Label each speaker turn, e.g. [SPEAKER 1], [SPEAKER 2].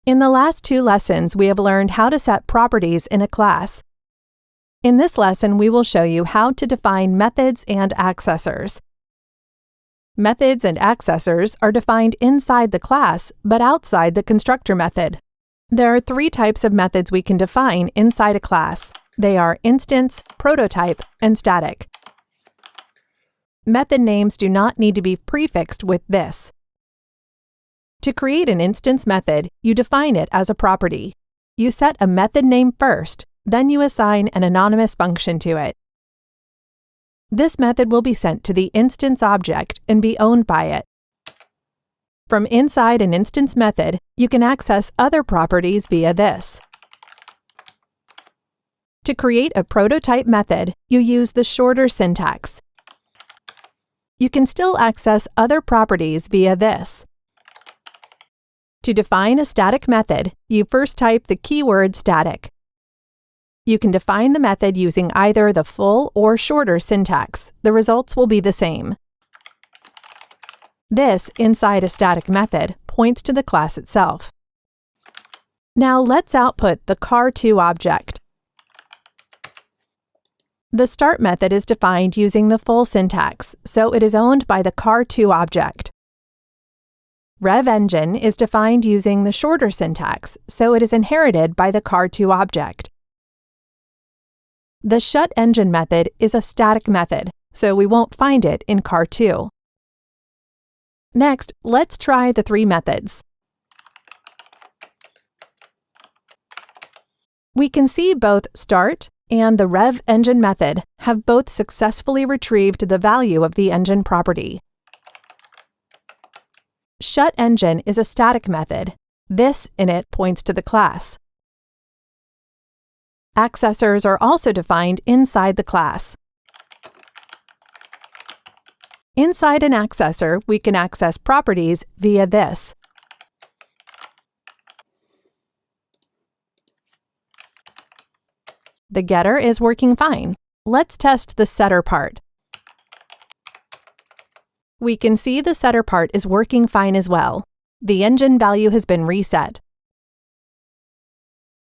[SPEAKER 1] In the last 2 lessons, we have learned how to set properties in a class. In this lesson, we will show you how to define methods and accessors. Methods and accessors are defined inside the class, but outside the constructor method. There are 3 types of methods we can define inside a class. They are instance, prototype, and static. Method names do not need to be prefixed with this. To create an instance method, you define it as a property. You set a method name first, then you assign an anonymous function to it. This method will be sent to the instance object and be owned by it. From inside an instance method, you can access other properties via this. To create a prototype method, you use the shorter syntax. You can still access other properties via this. To define a static method, you first type the keyword static. You can define the method using either the full or shorter syntax. The results will be the same. This, inside a static method, points to the class itself. Now let's output the car2 object. The start method is defined using the full syntax, so it is owned by the car2 object. RevEngine is defined using the shorter syntax, so it is inherited by the car2 object. The shutEngine method is a static method, so we won't find it in car2. Next, let's try the 3 methods. We can see both start and the RevEngine method have both successfully retrieved the value of the engine property. ShutEngine is a static method. This in it points to the class. Accessors are also defined inside the class. Inside an accessor, we can access properties via this. The getter is working fine. Let's test the setter part. We can see the setter part is working fine as well. The engine value has been reset.